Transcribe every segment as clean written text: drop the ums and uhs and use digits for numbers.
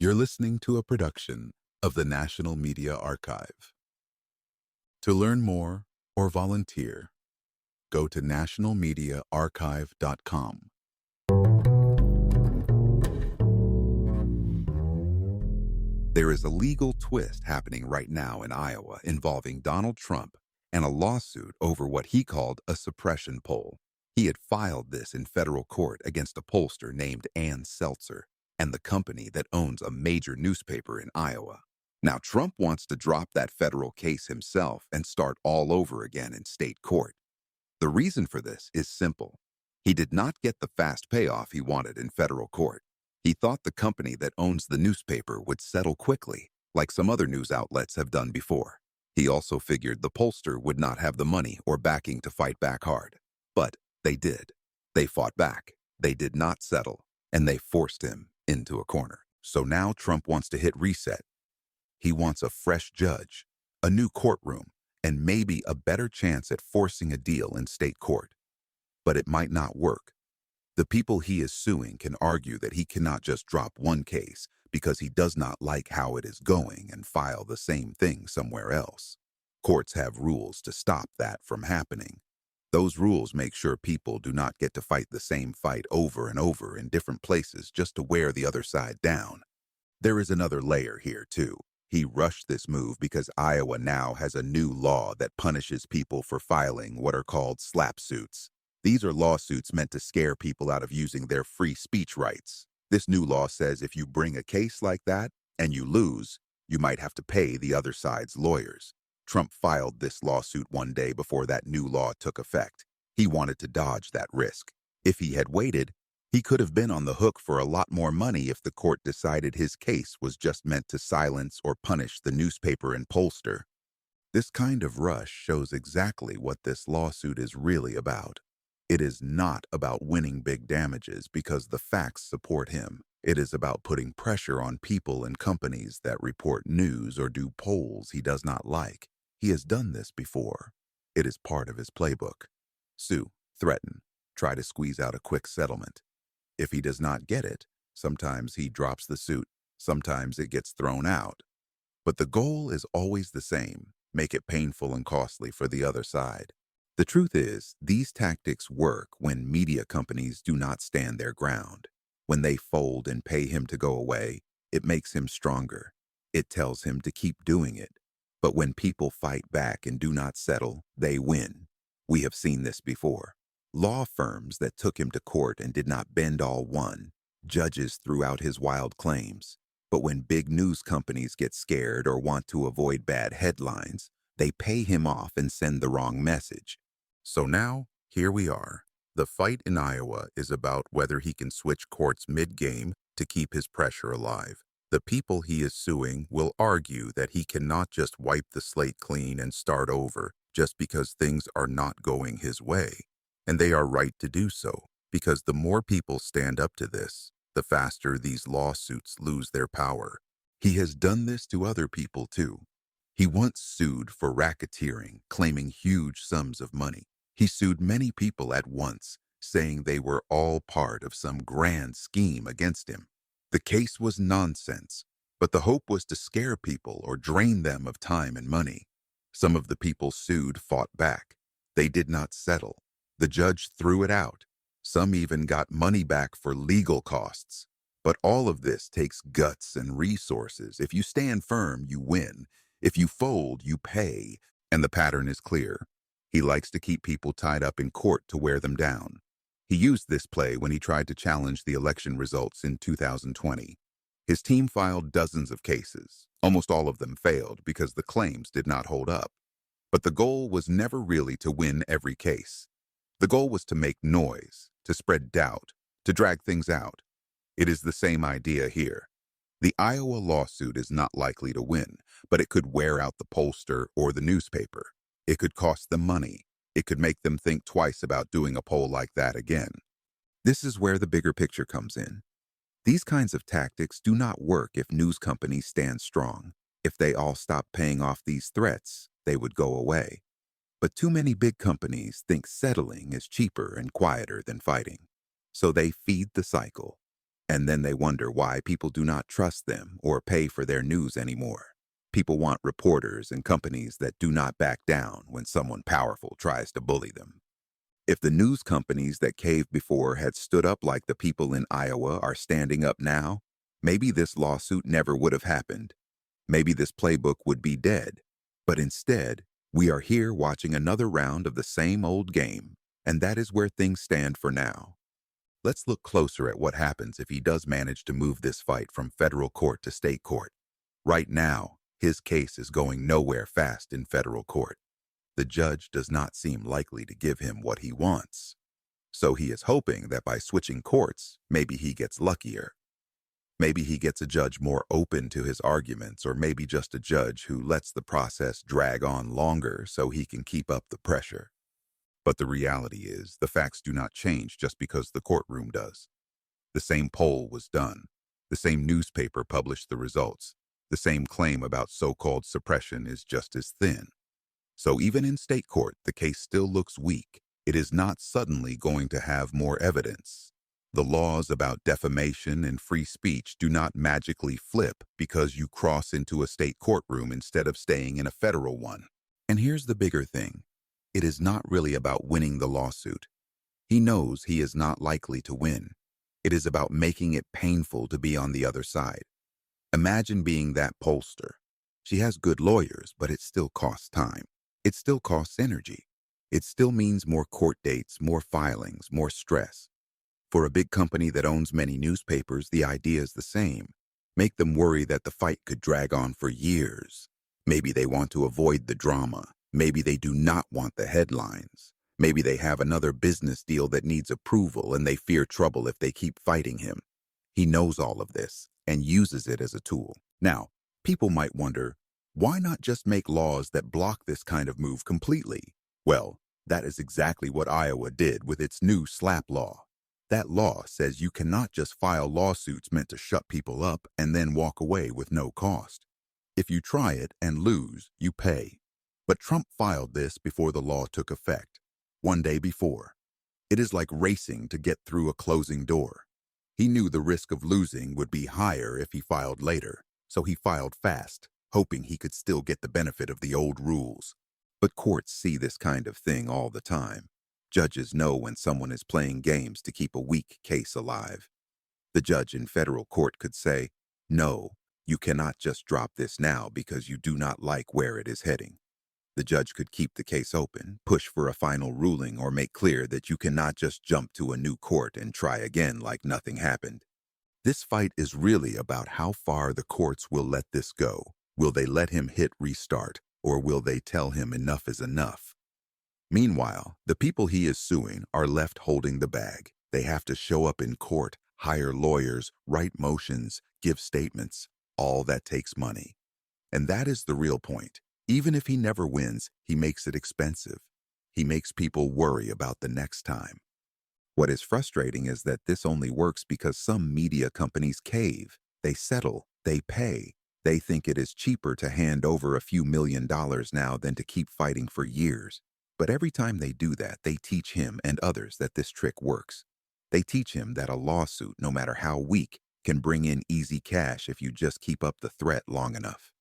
You're listening to a production of the National Media Archive. To learn more or volunteer, go to nationalmediaarchive.com. There is a legal twist happening right now in Iowa involving Donald Trump and a lawsuit over what he called a suppression poll. He had filed this in federal court against a pollster named Ann Seltzer and the company that owns a major newspaper in Iowa. Now, Trump wants to drop that federal case himself and start all over again in state court. The reason for this is simple. He did not get the fast payoff he wanted in federal court. He thought the company that owns the newspaper would settle quickly, like some other news outlets have done before. He also figured the pollster would not have the money or backing to fight back hard. But they did. They fought back. They did not settle, and they forced him into a corner. So now Trump wants to hit reset. He wants a fresh judge, a new courtroom, and maybe a better chance at forcing a deal in state court. But it might not work. The people he is suing can argue that he cannot just drop one case because he does not like how it is going and file the same thing somewhere else. Courts have rules to stop that from happening. Those rules make sure people do not get to fight the same fight over and over in different places just to wear the other side down. There is another layer here, too. He rushed this move because Iowa now has a new law that punishes people for filing what are called slap suits. These are lawsuits meant to scare people out of using their free speech rights. This new law says if you bring a case like that and you lose, you might have to pay the other side's lawyers. Trump filed this lawsuit one day before that new law took effect. He wanted to dodge that risk. If he had waited, he could have been on the hook for a lot more money if the court decided his case was just meant to silence or punish the newspaper and pollster. This kind of rush shows exactly what this lawsuit is really about. It is not about winning big damages because the facts support him. It is about putting pressure on people and companies that report news or do polls he does not like. He has done this before. It is part of his playbook. Sue, threaten, try to squeeze out a quick settlement. If he does not get it, sometimes he drops the suit, sometimes it gets thrown out. But the goal is always the same: make it painful and costly for the other side. The truth is, these tactics work when media companies do not stand their ground. When they fold and pay him to go away, it makes him stronger. It tells him to keep doing it. But when people fight back and do not settle, they win. We have seen this before. Law firms that took him to court and did not bend all won. Judges threw out his wild claims. But when big news companies get scared or want to avoid bad headlines, they pay him off and send the wrong message. So now, here we are. The fight in Iowa is about whether he can switch courts mid-game to keep his pressure alive. The people he is suing will argue that he cannot just wipe the slate clean and start over just because things are not going his way. And they are right to do so, because the more people stand up to this, the faster these lawsuits lose their power. He has done this to other people too. He once sued for racketeering, claiming huge sums of money. He sued many people at once, saying they were all part of some grand scheme against him. The case was nonsense, but the hope was to scare people or drain them of time and money. Some of the people sued fought back. They did not settle. The judge threw it out. Some even got money back for legal costs. But all of this takes guts and resources. If you stand firm, you win. If you fold, you pay. And the pattern is clear. He likes to keep people tied up in court to wear them down. He used this play when he tried to challenge the election results in 2020. His team filed dozens of cases. Almost all of them failed because the claims did not hold up. But the goal was never really to win every case. The goal was to make noise, to spread doubt, to drag things out. It is the same idea here. The Iowa lawsuit is not likely to win, but it could wear out the pollster or the newspaper. It could cost them money. It could make them think twice about doing a poll like that again. This is where the bigger picture comes in. These kinds of tactics do not work if news companies stand strong. If they all stop paying off these threats, they would go away. But too many big companies think settling is cheaper and quieter than fighting. So they feed the cycle. And then they wonder why people do not trust them or pay for their news anymore. People want reporters and companies that do not back down when someone powerful tries to bully them. If the news companies that caved before had stood up like the people in Iowa are standing up now, maybe this lawsuit never would have happened. Maybe this playbook would be dead. But instead, we are here watching another round of the same old game, and that is where things stand for now. Let's look closer at what happens if he does manage to move this fight from federal court to state court. Right now, his case is going nowhere fast in federal court. The judge does not seem likely to give him what he wants. So he is hoping that by switching courts, maybe he gets luckier. Maybe he gets a judge more open to his arguments, or maybe just a judge who lets the process drag on longer so he can keep up the pressure. But the reality is, the facts do not change just because the courtroom does. The same poll was done. The same newspaper published the results. The same claim about so-called suppression is just as thin. So even in state court, the case still looks weak. It is not suddenly going to have more evidence. The laws about defamation and free speech do not magically flip because you cross into a state courtroom instead of staying in a federal one. And here's the bigger thing. It is not really about winning the lawsuit. He knows he is not likely to win. It is about making it painful to be on the other side. Imagine being that pollster. She has good lawyers, but it still costs time. It still costs energy. It still means more court dates, more filings, more stress. For a big company that owns many newspapers, the idea is the same. Make them worry that the fight could drag on for years. Maybe they want to avoid the drama. Maybe they do not want the headlines. Maybe they have another business deal that needs approval and they fear trouble if they keep fighting him. He knows all of this and uses it as a tool. Now, people might wonder, why not just make laws that block this kind of move completely? Well, that is exactly what Iowa did with its new SLAPP law. That law says you cannot just file lawsuits meant to shut people up and then walk away with no cost. If you try it and lose, you pay. But Trump filed this before the law took effect, one day before. It is like racing to get through a closing door. He knew the risk of losing would be higher if he filed later, so he filed fast, hoping he could still get the benefit of the old rules. But courts see this kind of thing all the time. Judges know when someone is playing games to keep a weak case alive. The judge in federal court could say, "No, you cannot just drop this now because you do not like where it is heading." The judge could keep the case open, push for a final ruling, or make clear that you cannot just jump to a new court and try again like nothing happened. This fight is really about how far the courts will let this go. Will they let him hit restart, or will they tell him enough is enough? Meanwhile, the people he is suing are left holding the bag. They have to show up in court, hire lawyers, write motions, give statements. All that takes money. And that is the real point. Even if he never wins, he makes it expensive. He makes people worry about the next time. What is frustrating is that this only works because some media companies cave. They settle. They pay. They think it is cheaper to hand over a few $1,000,000 now than to keep fighting for years. But every time they do that, they teach him and others that this trick works. They teach him that a lawsuit, no matter how weak, can bring in easy cash if you just keep up the threat long enough.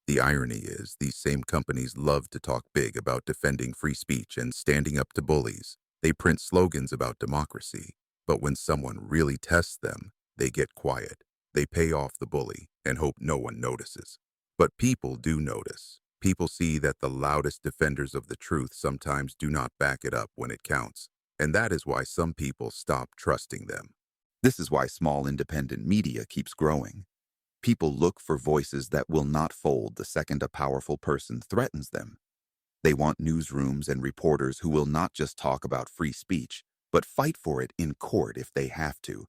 The irony is, these same companies love to talk big about defending free speech and standing up to bullies. They print slogans about democracy, but when someone really tests them, they get quiet. They pay off the bully and hope no one notices. But people do notice. People see that the loudest defenders of the truth sometimes do not back it up when it counts, and that is why some people stop trusting them. This is why small independent media keeps growing. People look for voices that will not fold the second a powerful person threatens them. They want newsrooms and reporters who will not just talk about free speech, but fight for it in court if they have to.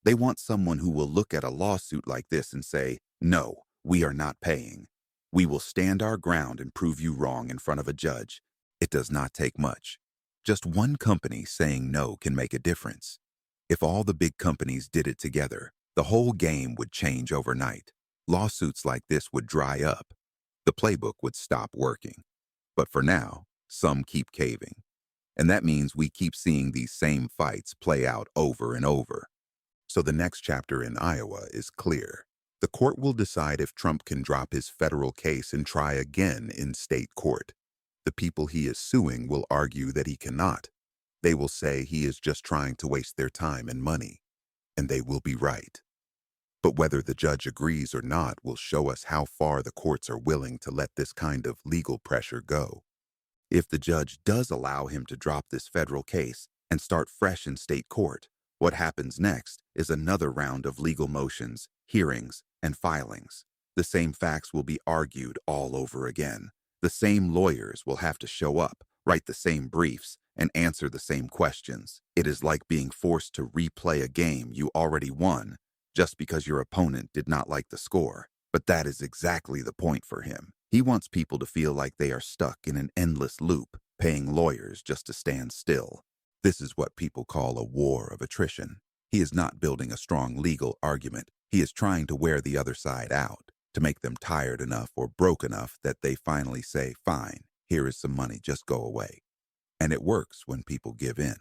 They want someone who will look at a lawsuit like this and say, "No, we are not paying. We will stand our ground and prove you wrong in front of a judge." It does not take much. Just one company saying no can make a difference. If all the big companies did it together, the whole game would change overnight. Lawsuits like this would dry up. The playbook would stop working. But for now, some keep caving. And that means we keep seeing these same fights play out over and over. So the next chapter in Iowa is clear. The court will decide if Trump can drop his federal case and try again in state court. The people he is suing will argue that he cannot. They will say he is just trying to waste their time and money, and they will be right. But whether the judge agrees or not will show us how far the courts are willing to let this kind of legal pressure go. If the judge does allow him to drop this federal case and start fresh in state court, what happens next is another round of legal motions, hearings, and filings. The same facts will be argued all over again. The same lawyers will have to show up, write the same briefs, and answer the same questions. It is like being forced to replay a game you already won just because your opponent did not like the score. But that is exactly the point for him. He wants people to feel like they are stuck in an endless loop, paying lawyers just to stand still. This is what people call a war of attrition. He is not building a strong legal argument. He is trying to wear the other side out, to make them tired enough or broke enough that they finally say, fine, here is some money, just go away. And it works when people give in.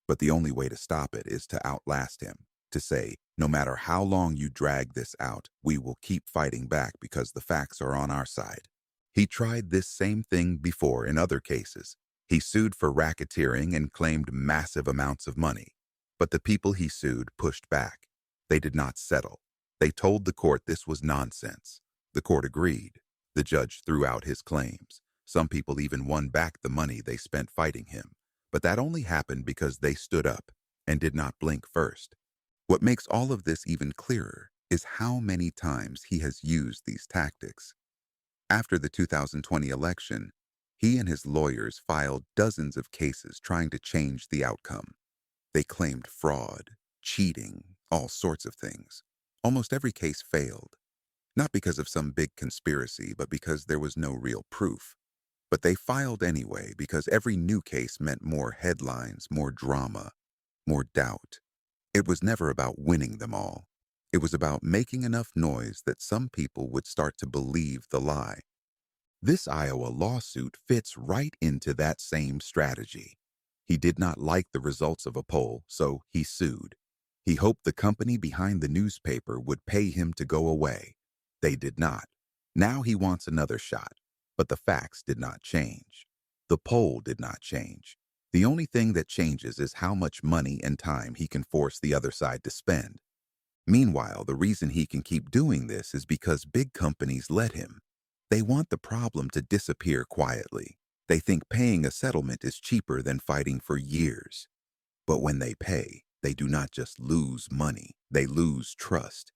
But the only way to stop it is to outlast him, to say, no matter how long you drag this out, we will keep fighting back because the facts are on our side. He tried this same thing before in other cases. He sued for racketeering and claimed massive amounts of money. But the people he sued pushed back. They did not settle. They told the court this was nonsense. The court agreed. The judge threw out his claims. Some people even won back the money they spent fighting him. But that only happened because they stood up and did not blink first. What makes all of this even clearer is how many times he has used these tactics. After the 2020 election, he and his lawyers filed dozens of cases trying to change the outcome. They claimed fraud, cheating, all sorts of things. Almost every case failed, not because of some big conspiracy, but because there was no real proof. But they filed anyway because every new case meant more headlines, more drama, more doubt. It was never about winning them all. It was about making enough noise that some people would start to believe the lie. This Iowa lawsuit fits right into that same strategy. He did not like the results of a poll, so he sued. He hoped the company behind the newspaper would pay him to go away. They did not. Now he wants another shot, but the facts did not change. The poll did not change. The only thing that changes is how much money and time he can force the other side to spend. Meanwhile, the reason he can keep doing this is because big companies let him. They want the problem to disappear quietly. They think paying a settlement is cheaper than fighting for years. But when they pay, they do not just lose money, they lose trust.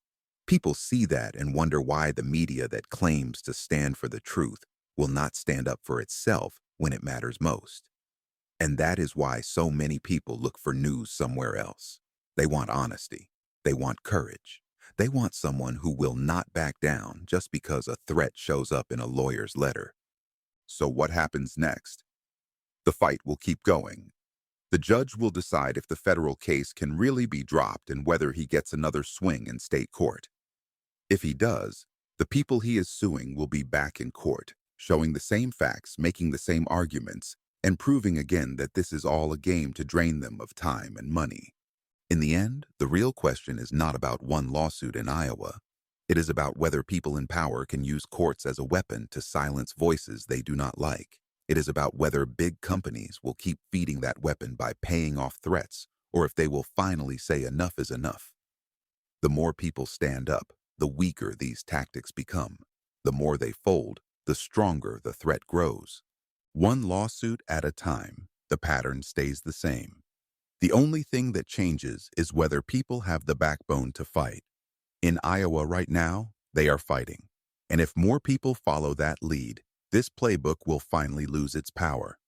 People see that and wonder why the media that claims to stand for the truth will not stand up for itself when it matters most. And that is why so many people look for news somewhere else. They want honesty. They want courage. They want someone who will not back down just because a threat shows up in a lawyer's letter. So what happens next? The fight will keep going. The judge will decide if the federal case can really be dropped and whether he gets another swing in state court. If he does, the people he is suing will be back in court, showing the same facts, making the same arguments, and proving again that this is all a game to drain them of time and money. In the end, the real question is not about one lawsuit in Iowa. It is about whether people in power can use courts as a weapon to silence voices they do not like. It is about whether big companies will keep feeding that weapon by paying off threats, or if they will finally say enough is enough. The more people stand up, the weaker these tactics become. The more they fold, the stronger the threat grows. One lawsuit at a time, the pattern stays the same. The only thing that changes is whether people have the backbone to fight. In Iowa right now, they are fighting. And if more people follow that lead, this playbook will finally lose its power.